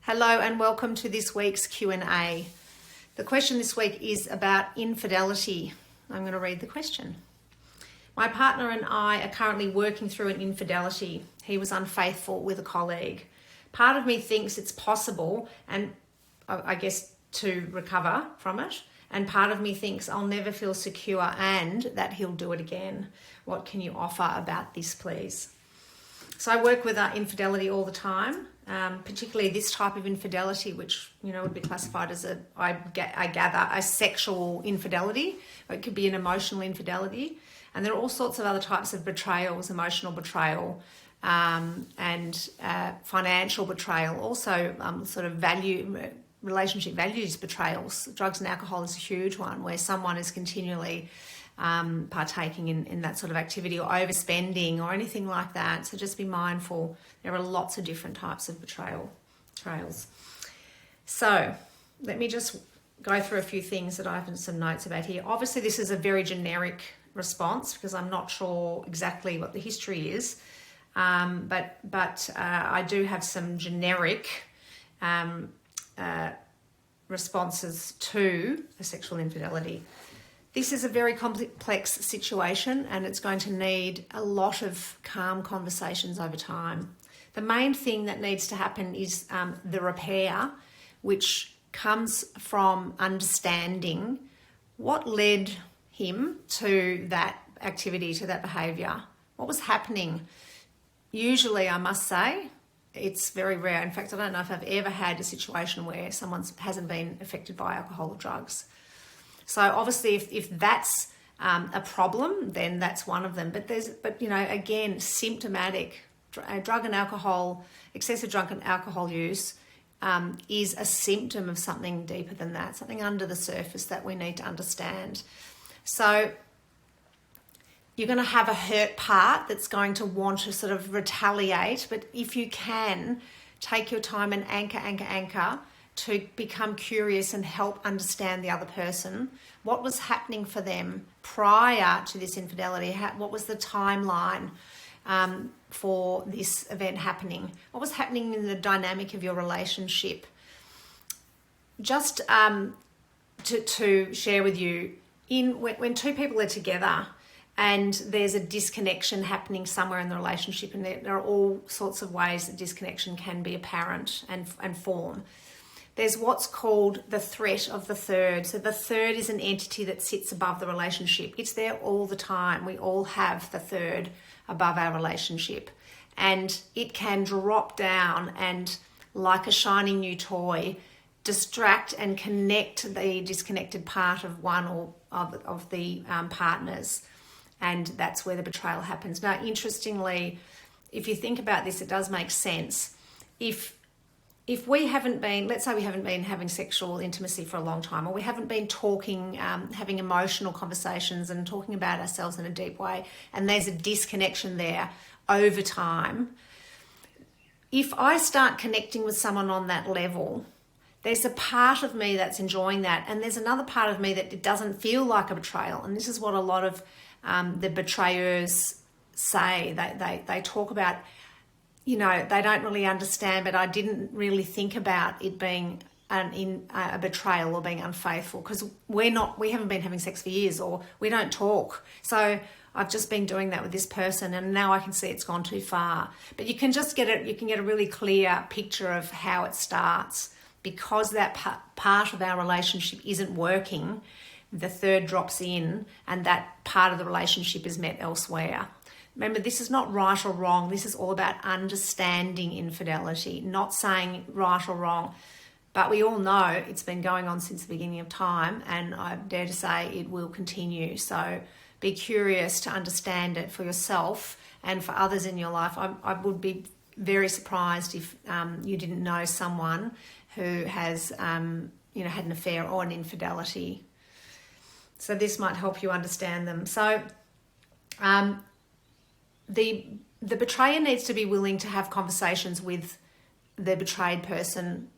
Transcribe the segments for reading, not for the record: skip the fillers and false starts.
Hello and welcome to this week's Q&A. The question this week is about infidelity. I'm going to read the question. My partner and I are currently working through an infidelity. He was unfaithful with a colleague. Part of me thinks it's possible and I guess to recover from it. And part of me thinks I'll never feel secure and that he'll do it again. What can you offer about this, please? So I work with infidelity all the time, particularly this type of infidelity, which would be classified as I gather, a sexual infidelity. Or it could be an emotional infidelity, and there are all sorts of other types of betrayals: emotional betrayal, and financial betrayal. Also, sort of relationship values betrayals. Drugs and alcohol is a huge one, where someone is continually partaking in that sort of activity, or overspending or anything like that. So just be mindful. There are lots of different types of betrayals. So let me just go through a few things that I have some notes about here. Obviously, this is a very generic response because I'm not sure exactly what the history is, but I do have some generic responses to a sexual infidelity. This is a very complex situation and it's going to need a lot of calm conversations over time. The main thing that needs to happen is the repair, which comes from understanding what led him to that activity, to that behaviour. What was happening? Usually, I must say, it's very rare. In fact, I don't know if I've ever had a situation where someone hasn't been affected by alcohol or drugs. So obviously, if that's a problem, then that's one of them. But again, symptomatic drug and alcohol, excessive drug and alcohol use is a symptom of something deeper than that, something under the surface that we need to understand. So you're going to have a hurt part that's going to want to sort of retaliate. But if you can, take your time and anchor to become curious and help understand the other person. What was happening for them prior to this infidelity? What was the timeline for this event happening? What was happening in the dynamic of your relationship? Just to share with you, when two people are together and there's a disconnection happening somewhere in the relationship, and there are all sorts of ways that disconnection can be apparent and form. There's what's called the threat of the third. So the third is an entity that sits above the relationship. It's there all the time. We all have the third above our relationship. And it can drop down and, like a shiny new toy, distract and connect the disconnected part of one or of the partners. And that's where the betrayal happens. Now, interestingly, if you think about this, it does make sense. If we haven't been, let's say we haven't been having sexual intimacy for a long time, or we haven't been talking, having emotional conversations and talking about ourselves in a deep way, and there's a disconnection there over time, if I start connecting with someone on that level, there's a part of me that's enjoying that, and there's another part of me that it doesn't feel like a betrayal. And this is what a lot of the betrayers say. They talk about, they don't really understand, but I didn't really think about it being a betrayal or being unfaithful because we haven't been having sex for years, or we don't talk. So I've just been doing that with this person, and now I can see it's gone too far. But you can just get a really clear picture of how it starts. Because that part of our relationship isn't working, the third drops in, and that part of the relationship is met elsewhere. Remember, this is not right or wrong. This is all about understanding infidelity, not saying right or wrong. But we all know it's been going on since the beginning of time, and I dare to say it will continue. So be curious to understand it for yourself and for others in your life. I would be very surprised if you didn't know someone who has had an affair or an infidelity. So this might help you understand them. So the betrayer needs to be willing to have conversations with the betrayed person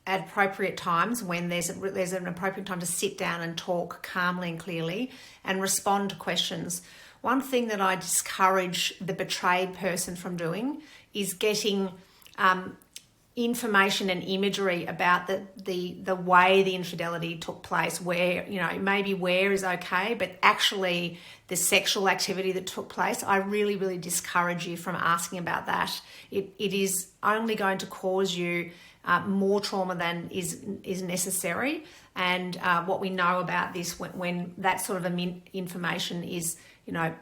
at appropriate times, when there's an appropriate time to sit down and talk calmly and clearly and respond to questions. One thing that I discourage the betrayed person from doing is getting information and imagery about the way the infidelity took place, where, you know, maybe where is okay, but actually the sexual activity that took place, I really, really discourage you from asking about that. It is only going to cause you more trauma than is necessary. And what we know about this, when that sort of information is, you know,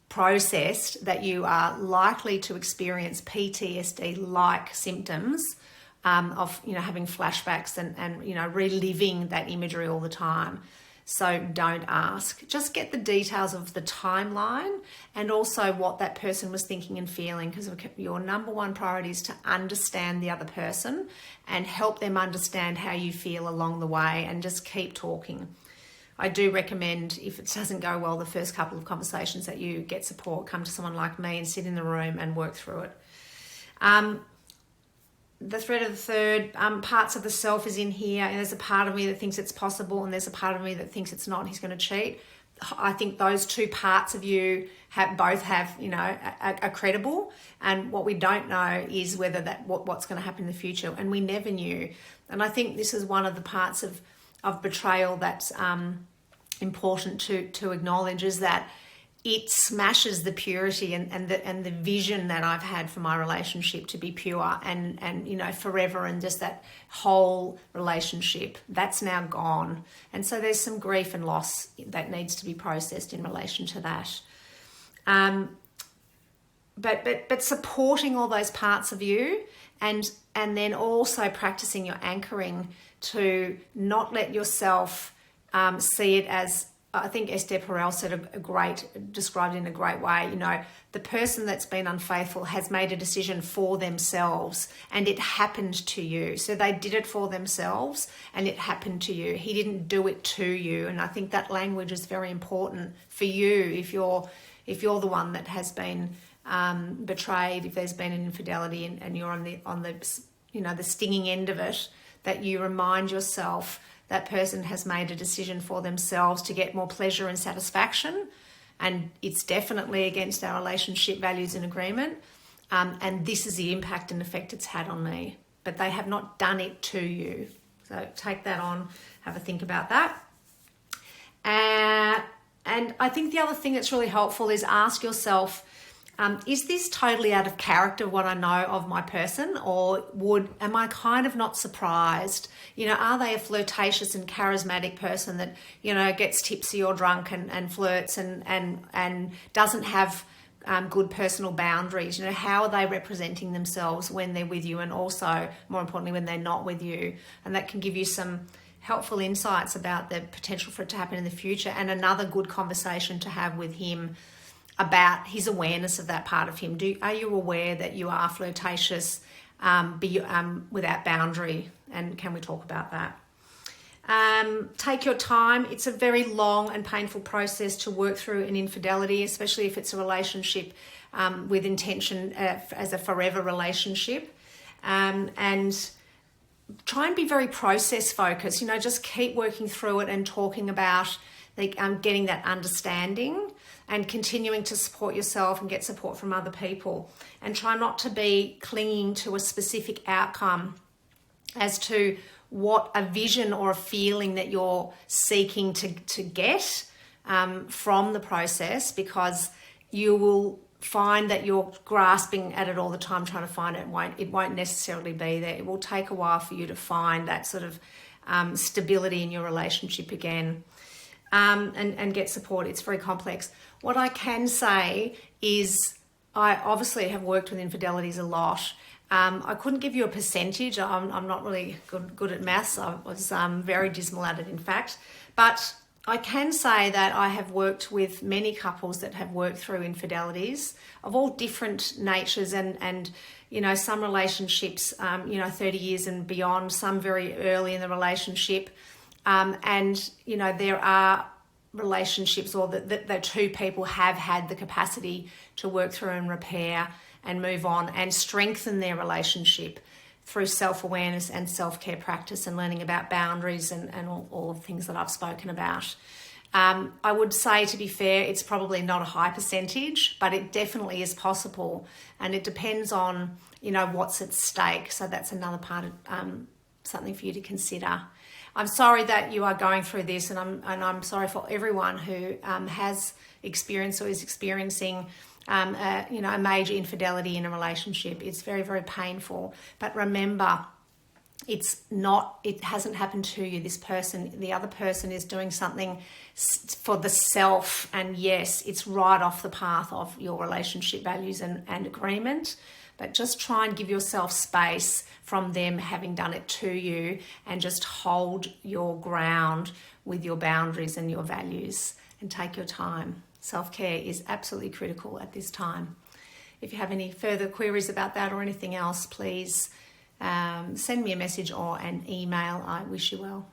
processed, that you are likely to experience PTSD-like symptoms of, you know, having flashbacks and you know, reliving that imagery all the time. So don't ask. Just get the details of the timeline and also what that person was thinking and feeling, because your number one priority is to understand the other person and help them understand how you feel along the way, and just keep talking. I do recommend, if it doesn't go well the first couple of conversations, that you get support, come to someone like me and sit in the room and work through it. The threat of the third, parts of the self is in here, and there's a part of me that thinks it's possible and there's a part of me that thinks it's not, and he's going to cheat. I think those two parts of you both have, you know, are credible, and what we don't know is whether what's going to happen in the future, and we never knew. And I think this is one of the parts of betrayal that's important to acknowledge, is that it smashes the purity and the vision that I've had for my relationship to be pure and you know, forever, and just that whole relationship that's now gone. And so there's some grief and loss that needs to be processed in relation to that. But supporting all those parts of you, and then also practicing your anchoring to not let yourself see it as, I think Esther Perel described it in a great way. You know, the person that's been unfaithful has made a decision for themselves, and it happened to you. So they did it for themselves and it happened to you. He didn't do it to you. And I think that language is very important for you if you're the one that has been betrayed, if there's been an infidelity and you're on the you know, the stinging end of it, that you remind yourself that person has made a decision for themselves to get more pleasure and satisfaction, and it's definitely against our relationship values and agreement, and this is the impact and effect it's had on me, but they have not done it to you. So take that on, have a think about that. And I think the other thing that's really helpful is ask yourself, is this totally out of character, what I know of my person, or am I kind of not surprised? You know, are they a flirtatious and charismatic person that, you know, gets tipsy or drunk and flirts and doesn't have good personal boundaries? You know, how are they representing themselves when they're with you, and also, more importantly, when they're not with you? And that can give you some helpful insights about the potential for it to happen in the future, and another good conversation to have with him about his awareness of that part of him. Are you aware that you are flirtatious without boundary? And can we talk about that? Take your time. It's a very long and painful process to work through an infidelity, especially if it's a relationship with intention as a forever relationship. And try and be very process focused. You know, just keep working through it and talking about getting that understanding, and continuing to support yourself and get support from other people, and try not to be clinging to a specific outcome as to what a vision or a feeling that you're seeking to get from the process, because you will find that you're grasping at it all the time trying to find it. It won't necessarily be there. It will take a while for you to find that sort of stability in your relationship again. And get support. It's very complex. What I can say is I obviously have worked with infidelities a lot. I couldn't give you a percentage. I'm not really good at maths. I was very dismal at it, in fact. But I can say that I have worked with many couples that have worked through infidelities of all different natures, and you know, some relationships, 30 years and beyond, some very early in the relationship. And, you know, there are relationships, or the two people have had the capacity to work through and repair and move on and strengthen their relationship through self-awareness and self-care practice and learning about boundaries and all of the things that I've spoken about. I would say, to be fair, it's probably not a high percentage, but it definitely is possible. And it depends on, what's at stake. So that's another part of something for you to consider. I'm sorry that you are going through this, and I'm sorry for everyone who has experienced or is experiencing a major infidelity in a relationship. It's very, very painful. But remember, it hasn't happened to you. The other person is doing something for the self, and yes, it's right off the path of your relationship values and agreement. But just try and give yourself space from them having done it to you, and just hold your ground with your boundaries and your values, and take your time. Self-care is absolutely critical at this time. If you have any further queries about that or anything else, please send me a message or an email. I wish you well.